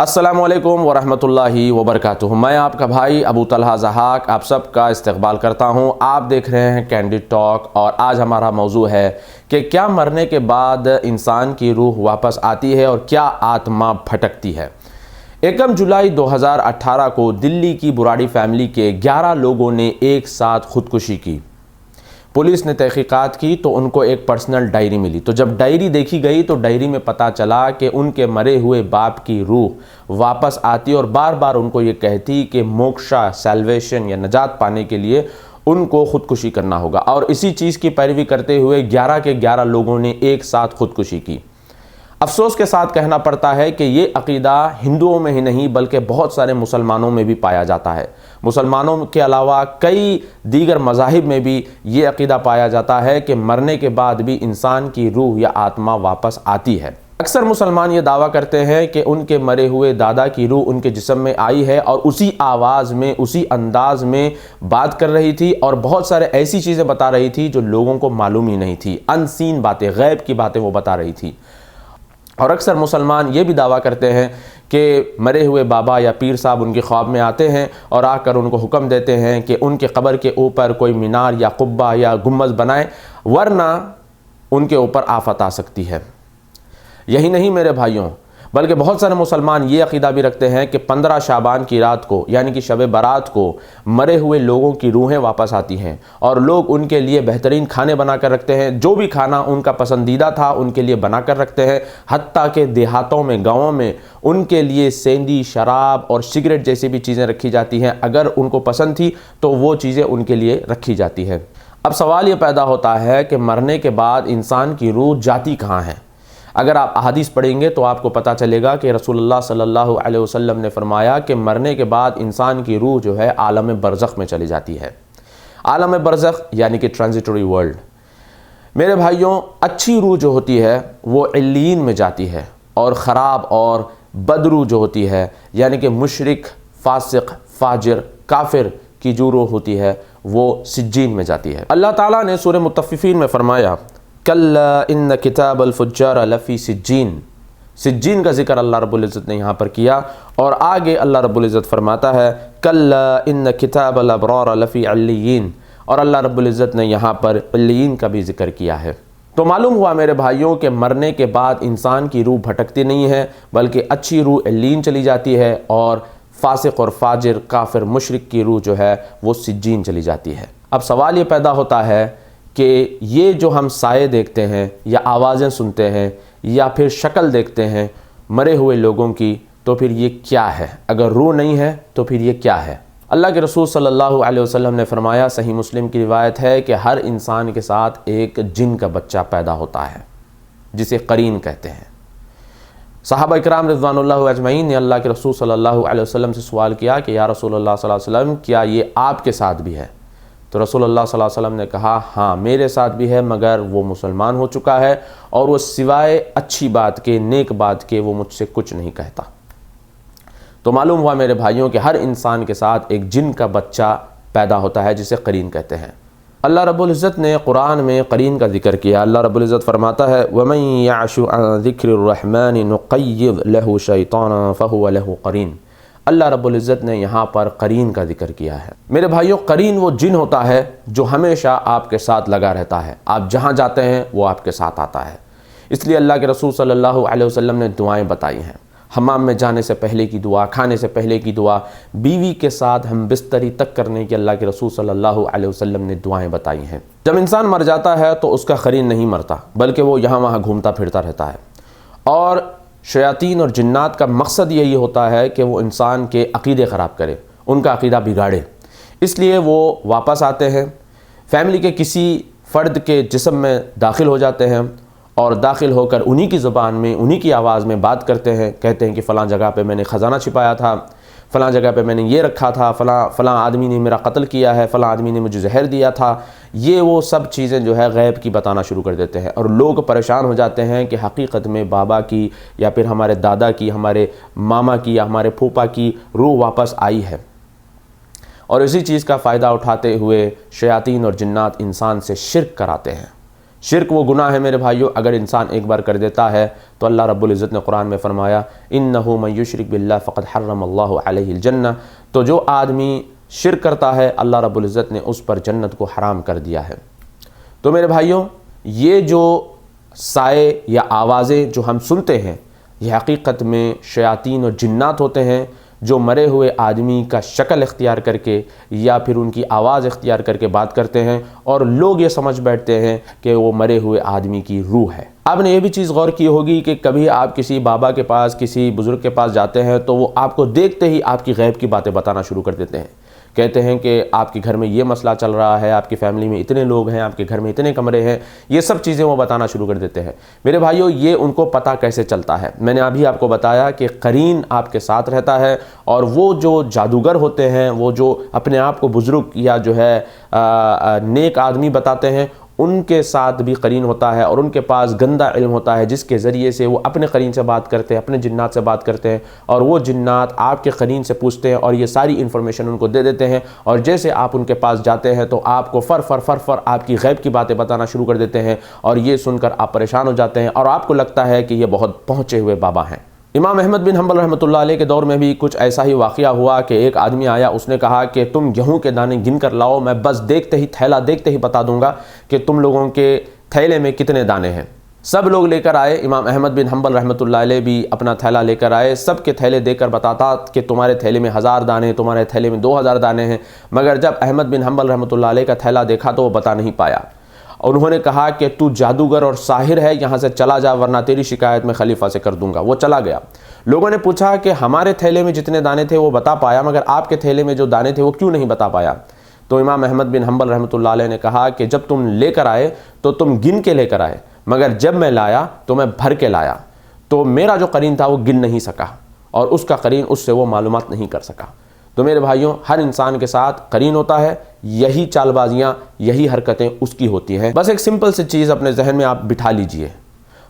السلام علیکم ورحمۃ اللہ وبرکاتہ۔ میں آپ کا بھائی ابو طلحہ ضحاک آپ سب کا استقبال کرتا ہوں۔ آپ دیکھ رہے ہیں کینڈیڈ ٹاک، اور آج ہمارا موضوع ہے کہ کیا مرنے کے بعد انسان کی روح واپس آتی ہے اور کیا آتما بھٹکتی ہے۔ 1 جولائی 2018 کو دلی کی براڑی فیملی کے 11 لوگوں نے ایک ساتھ خودکشی کی۔ پولیس نے تحقیقات کی تو ان کو ایک پرسنل ڈائری ملی، تو جب ڈائری دیکھی گئی تو ڈائری میں پتہ چلا کہ ان کے مرے ہوئے باپ کی روح واپس آتی اور بار بار ان کو یہ کہتی کہ موکشا، سیلویشن یا نجات پانے کے لیے ان کو خودکشی کرنا ہوگا، اور اسی چیز کی پیروی کرتے ہوئے 11 کے 11 لوگوں نے ایک ساتھ خودکشی کی۔ افسوس کے ساتھ کہنا پڑتا ہے کہ یہ عقیدہ ہندوؤں میں ہی نہیں بلکہ بہت سارے مسلمانوں میں بھی پایا جاتا ہے۔ مسلمانوں کے علاوہ کئی دیگر مذاہب میں بھی یہ عقیدہ پایا جاتا ہے کہ مرنے کے بعد بھی انسان کی روح یا آتما واپس آتی ہے۔ اکثر مسلمان یہ دعویٰ کرتے ہیں کہ ان کے مرے ہوئے دادا کی روح ان کے جسم میں آئی ہے اور اسی آواز میں، اسی انداز میں بات کر رہی تھی، اور بہت سارے ایسی چیزیں بتا رہی تھی جو لوگوں کو معلوم ہی نہیں تھی، ان سین باتیں، غیب کی باتیں وہ بتا رہی تھی۔ اور اکثر مسلمان یہ بھی دعویٰ کرتے ہیں کہ مرے ہوئے بابا یا پیر صاحب ان کے خواب میں آتے ہیں اور آ کر ان کو حکم دیتے ہیں کہ ان کے قبر کے اوپر کوئی مینار یا قبہ یا گنبد بنائیں، ورنہ ان کے اوپر آفت آ سکتی ہے۔ یہی نہیں میرے بھائیوں، بلکہ بہت سارے مسلمان یہ عقیدہ بھی رکھتے ہیں کہ 15 شعبان کی رات کو یعنی کہ شب برات کو مرے ہوئے لوگوں کی روحیں واپس آتی ہیں، اور لوگ ان کے لیے بہترین کھانے بنا کر رکھتے ہیں، جو بھی کھانا ان کا پسندیدہ تھا ان کے لیے بنا کر رکھتے ہیں، حتیٰ کہ دیہاتوں میں، گاؤں میں ان کے لیے سینڈی، شراب اور سگریٹ جیسی بھی چیزیں رکھی جاتی ہیں، اگر ان کو پسند تھی تو وہ چیزیں ان کے لیے رکھی جاتی ہیں۔ اب سوال یہ پیدا ہوتا ہے کہ مرنے کے بعد انسان کی روح جاتی کہاں ہے؟ اگر آپ احادیث پڑھیں گے تو آپ کو پتہ چلے گا کہ رسول اللہ صلی اللہ علیہ وسلم نے فرمایا کہ مرنے کے بعد انسان کی روح جو ہے عالم برزخ میں چلی جاتی ہے۔ عالم برزخ یعنی کہ ٹرانزیٹری ورلڈ۔ میرے بھائیوں، اچھی روح جو ہوتی ہے وہ علیین میں جاتی ہے، اور خراب اور بد روح جو ہوتی ہے یعنی کہ مشرک، فاسق، فاجر، کافر کی جو روح ہوتی ہے وہ سجین میں جاتی ہے۔ اللہ تعالیٰ نے سورہ مطففین میں فرمایا کلا ان کتاب الفجار لفی سجین۔ سجین کا ذکر اللہ رب العزت نے یہاں پر کیا، اور آگے اللہ رب العزت فرماتا ہے کلا ان کتاب الابرار لفی علیین، اور اللہ رب العزت نے یہاں پر علیین کا بھی ذکر کیا ہے۔ تو معلوم ہوا میرے بھائیوں کہ مرنے کے بعد انسان کی روح بھٹکتی نہیں ہے بلکہ اچھی روح علیین چلی جاتی ہے، اور فاسق اور فاجر، کافر، مشرک کی روح جو ہے وہ سجین چلی جاتی ہے۔ اب سوال یہ پیدا ہوتا ہے کہ یہ جو ہم سائے دیکھتے ہیں یا آوازیں سنتے ہیں یا پھر شکل دیکھتے ہیں مرے ہوئے لوگوں کی، تو پھر یہ کیا ہے؟ اگر روح نہیں ہے تو پھر یہ کیا ہے؟ اللہ کے رسول صلی اللہ علیہ وسلم نے فرمایا، صحیح مسلم کی روایت ہے کہ ہر انسان کے ساتھ ایک جن کا بچہ پیدا ہوتا ہے جسے قرین کہتے ہیں۔ صحابہ اکرام رضوان اللہ اجمعین نے اللہ کے رسول صلی اللہ علیہ وسلم سے سوال کیا کہ یا رسول اللہ صلی اللہ علیہ وسلم، کیا یہ آپ کے ساتھ بھی ہے؟ تو رسول اللہ صلی اللہ علیہ وسلم نے کہا ہاں میرے ساتھ بھی ہے، مگر وہ مسلمان ہو چکا ہے اور وہ سوائے اچھی بات کے، نیک بات کے، وہ مجھ سے کچھ نہیں کہتا۔ تو معلوم ہوا میرے بھائیوں کہ ہر انسان کے ساتھ ایک جن کا بچہ پیدا ہوتا ہے جسے قرین کہتے ہیں۔ اللہ رب العزت نے قرآن میں قرین کا ذکر کیا۔ اللہ رب العزت فرماتا ہے وَمَن يَعْشُ عَن ذِكْرِ الرَّحْمَنِ نُقَيِّضْ لَهُ شَيْطَانًا فَهُوَ لَهُ قَرِينٌ۔ اللہ رب العزت نے یہاں پر قرین کا ذکر کیا ہے۔ میرے بھائیوں، قرین وہ جن ہوتا ہے جو ہمیشہ آپ کے ساتھ لگا رہتا ہے، آپ جہاں جاتے ہیں وہ آپ کے ساتھ آتا ہے۔ اس لیے اللہ کے رسول صلی اللہ علیہ وسلم نے دعائیں بتائی ہیں، حمام میں جانے سے پہلے کی دعا، کھانے سے پہلے کی دعا، بیوی کے ساتھ ہم بستری تک کرنے کی اللہ کے رسول صلی اللہ علیہ وسلم نے دعائیں بتائی ہیں۔ جب انسان مر جاتا ہے تو اس کا قرین نہیں مرتا بلکہ وہ یہاں وہاں گھومتا پھرتا رہتا ہے، اور شیاطین اور جنات کا مقصد یہی ہوتا ہے کہ وہ انسان کے عقیدے خراب کرے، ان کا عقیدہ بگاڑے۔ اس لیے وہ واپس آتے ہیں، فیملی کے کسی فرد کے جسم میں داخل ہو جاتے ہیں، اور داخل ہو کر انہی کی زبان میں، انہی کی آواز میں بات کرتے ہیں، کہتے ہیں کہ فلاں جگہ پہ میں نے خزانہ چھپایا تھا، فلاں جگہ پہ میں نے یہ رکھا تھا، فلاں آدمی نے میرا قتل کیا ہے، فلاں آدمی نے مجھے زہر دیا تھا۔ یہ وہ سب چیزیں جو ہے غیب کی بتانا شروع کر دیتے ہیں، اور لوگ پریشان ہو جاتے ہیں کہ حقیقت میں بابا کی یا پھر ہمارے دادا کی، ہمارے ماما کی یا ہمارے پھوپھا کی روح واپس آئی ہے۔ اور اسی چیز کا فائدہ اٹھاتے ہوئے شیاطین اور جنات انسان سے شرک کراتے ہیں۔ شرک وہ گناہ ہے میرے بھائیوں، اگر انسان ایک بار کر دیتا ہے تو اللہ رب العزت نے قرآن میں فرمایا انہ من یشرک باللہ فقد حرم اللہ علیہ الجنہ، تو جو آدمی شرک کرتا ہے اللہ رب العزت نے اس پر جنت کو حرام کر دیا ہے۔ تو میرے بھائیوں، یہ جو سائے یا آوازیں جو ہم سنتے ہیں یہ حقیقت میں شیاطین اور جنات ہوتے ہیں جو مرے ہوئے آدمی کا شکل اختیار کر کے یا پھر ان کی آواز اختیار کر کے بات کرتے ہیں، اور لوگ یہ سمجھ بیٹھتے ہیں کہ وہ مرے ہوئے آدمی کی روح ہے۔ آپ نے یہ بھی چیز غور کی ہوگی کہ کبھی آپ کسی بابا کے پاس، کسی بزرگ کے پاس جاتے ہیں تو وہ آپ کو دیکھتے ہی آپ کی غیب کی باتیں بتانا شروع کر دیتے ہیں، کہتے ہیں کہ آپ کے گھر میں یہ مسئلہ چل رہا ہے، آپ کی فیملی میں اتنے لوگ ہیں، آپ کے گھر میں اتنے کمرے ہیں، یہ سب چیزیں وہ بتانا شروع کر دیتے ہیں۔ میرے بھائیوں، یہ ان کو پتہ کیسے چلتا ہے؟ میں نے ابھی آپ کو بتایا کہ قرین آپ کے ساتھ رہتا ہے، اور وہ جو جادوگر ہوتے ہیں، وہ جو اپنے آپ کو بزرگ یا جو ہے نیک آدمی بتاتے ہیں، ان کے ساتھ بھی قرین ہوتا ہے، اور ان کے پاس گندا علم ہوتا ہے جس کے ذریعے سے وہ اپنے قرین سے بات کرتے ہیں، اپنے جنات سے بات کرتے ہیں، اور وہ جنات آپ کے قرین سے پوچھتے ہیں اور یہ ساری انفارمیشن ان کو دے دیتے ہیں، اور جیسے آپ ان کے پاس جاتے ہیں تو آپ کو فر آپ کی غیب کی باتیں بتانا شروع کر دیتے ہیں، اور یہ سن کر آپ پریشان ہو جاتے ہیں اور آپ کو لگتا ہے کہ یہ بہت پہنچے ہوئے بابا ہیں۔ امام احمد بن حنبل رحمۃ اللہ علیہ کے دور میں بھی کچھ ایسا ہی واقعہ ہوا کہ ایک آدمی آیا، اس نے کہا کہ تم گیہوں کے دانے گن کر لاؤ، میں بس دیکھتے ہی تھیلا دیکھتے ہی بتا دوں گا کہ تم لوگوں کے تھیلے میں کتنے دانے ہیں۔ سب لوگ لے کر آئے، امام احمد بن حنبل رحمۃ اللہ علیہ بھی اپنا تھیلا لے کر آئے، سب کے تھیلے دے کر بتاتا کہ تمہارے تھیلے میں 1000 دانے، تمہارے تھیلے میں 2000 دانے ہیں، مگر جب احمد بن حنبل رحمۃ اللہ علیہ کا تھیلا دیکھا تو وہ بتا نہیں پایا۔ انہوں نے کہا کہ تو جادوگر اور ساحر ہے، یہاں سے چلا جا ورنہ تیری شکایت میں خلیفہ سے کر دوں گا۔ وہ چلا گیا۔ لوگوں نے پوچھا کہ ہمارے تھیلے میں جتنے دانے تھے وہ بتا پایا، مگر آپ کے تھیلے میں جو دانے تھے وہ کیوں نہیں بتا پایا؟ تو امام احمد بن حنبل رحمۃ اللہ علیہ نے کہا کہ جب تم لے کر آئے تو تم گن کے لے کر آئے، مگر جب میں لایا تو میں بھر کے لایا، تو میرا جو قرین تھا وہ گن نہیں سکا، اور اس کا قرین اس سے وہ معلومات نہیں کر سکا۔ تو میرے بھائیوں، ہر انسان کے ساتھ قرین ہوتا ہے، یہی چال بازیاں، یہی حرکتیں اس کی ہوتی ہیں۔ بس ایک سمپل سی چیز اپنے ذہن میں آپ بٹھا لیجئے،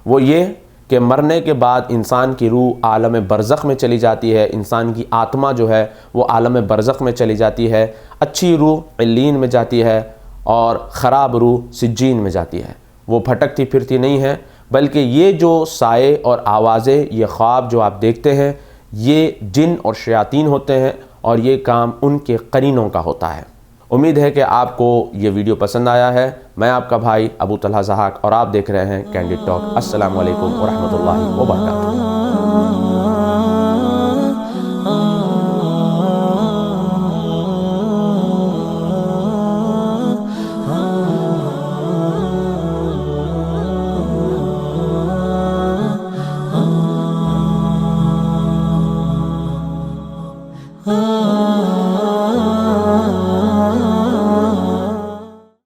وہ یہ کہ مرنے کے بعد انسان کی روح عالم برزخ میں چلی جاتی ہے، انسان کی آتما جو ہے وہ عالم برزخ میں چلی جاتی ہے، اچھی روح علیین میں جاتی ہے اور خراب روح سجین میں جاتی ہے، وہ بھٹکتی پھرتی نہیں ہے، بلکہ یہ جو سائے اور آوازیں، یہ خواب جو آپ دیکھتے ہیں، یہ جن اور شیاطین ہوتے ہیں، اور یہ کام ان کے قرینوں کا ہوتا ہے۔ امید ہے کہ آپ کو یہ ویڈیو پسند آیا ہے۔ میں آپ کا بھائی ابو طلحہ ضحاک، اور آپ دیکھ رہے ہیں کینڈیڈ ٹاک۔ السلام علیکم ورحمۃ اللہ وبرکاتہ۔